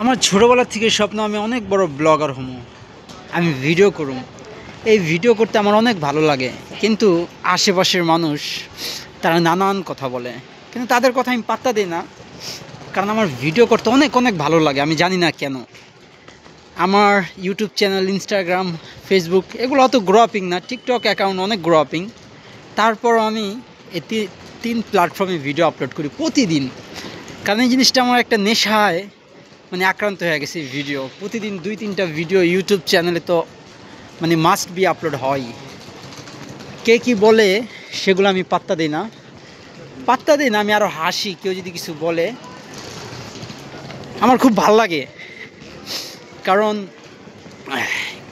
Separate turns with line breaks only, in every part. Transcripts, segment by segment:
আমার ছোটোবেলা থেকে স্বপ্ন আমি অনেক বড় ব্লগার হবো। আমি ভিডিও করুম। এই ভিডিও করতে আমার অনেক ভালো লাগে, কিন্তু আশেপাশের মানুষ তারা নানান কথা বলে, কিন্তু তাদের কথা আমি পাত্তা দিই না। কারণ আমার ভিডিও করতে অনেক অনেক ভালো লাগে, আমি জানি না কেন। আমার ইউটিউব চ্যানেল, ইনস্টাগ্রাম, ফেসবুক এগুলো অত গ্রোপিং না, টিকটক অ্যাকাউন্ট অনেক গ্রোপিং। তারপর আমি এই তিন প্ল্যাটফর্মে ভিডিও আপলোড করি প্রতিদিন। কারণ এই জিনিসটা আমার একটা নেশায় আক্রান্ত হয়ে গেছে। ভিডিও প্রতিদিন 2-3টা ভিডিও ইউটিউব চ্যানেলে তো মাস্ট বি আপলোড হয়। কে কি বলে সেগুলো আমি পাত্তা দিই না, আমি আরও হাসি। কেউ যদি কিছু বলে আমার খুব ভাল লাগে, কারণ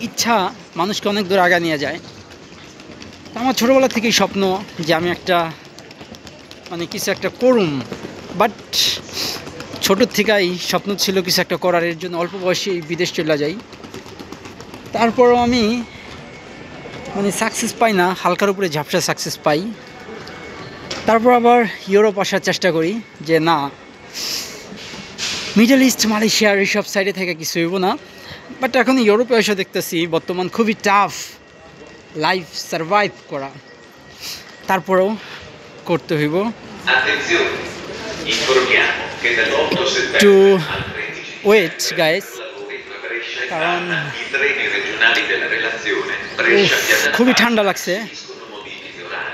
ইচ্ছা মানুষকে অনেক দূর আগে নিয়ে যায়। তো আমার ছোটোবেলা থেকেই স্বপ্ন যে আমি একটা কিছু একটা করুম। বাট ছোটোর থেকেই স্বপ্ন ছিল কিছু একটা করার, এর জন্য অল্প বয়সে বিদেশ চলে যাই। তারপরও আমি সাকসেস পাই না, হালকার উপরে ঝাপসা সাকসেস পাই। তারপর আবার ইউরোপ আসার চেষ্টা করি, যে না, মিডল ইস্ট, মালয়েশিয়ার এইসব সাইডে থেকে কিছু হইব না। বাট এখন ইউরোপে এসে দেখতেছি বর্তমান খুবই টাফ লাইফ সারভাইভ করা। তারপরেও করতে হইব। টু ওয়েট গাইস, কারণ খুবই ঠান্ডা লাগছে।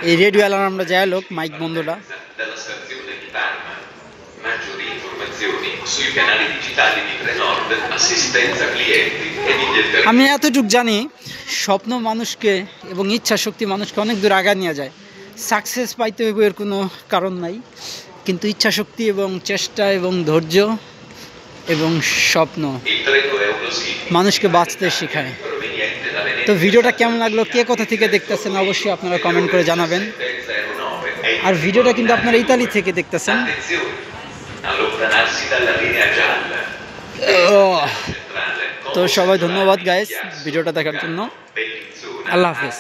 এই রেডিও অ্যালার্মটা যাই লোক, মাইক বন্ধটা। আমি এতটুকু জানি, স্বপ্ন মানুষকে এবং ইচ্ছা শক্তি মানুষকে অনেক দূর আগায় নিয়ে যায়। সাকসেস পাইতে হইব এর কোনো কারণ নাই, কিন্তু ইচ্ছা শক্তি এবং চেষ্টা এবং ধৈর্য এবং স্বপ্ন মানুষকে বাঁচতে শেখায়। তো ভিডিওটা কেমন লাগলো, কে কোথা থেকে দেখতেছেন অবশ্যই আপনারা কমেন্ট করে জানাবেন। আর ভিডিওটা কিন্তু আপনারা ইতালি থেকে দেখতেছেন। তো সবাই ধন্যবাদ গাইস ভিডিওটা দেখার জন্য। আল্লাহ হাফেজ।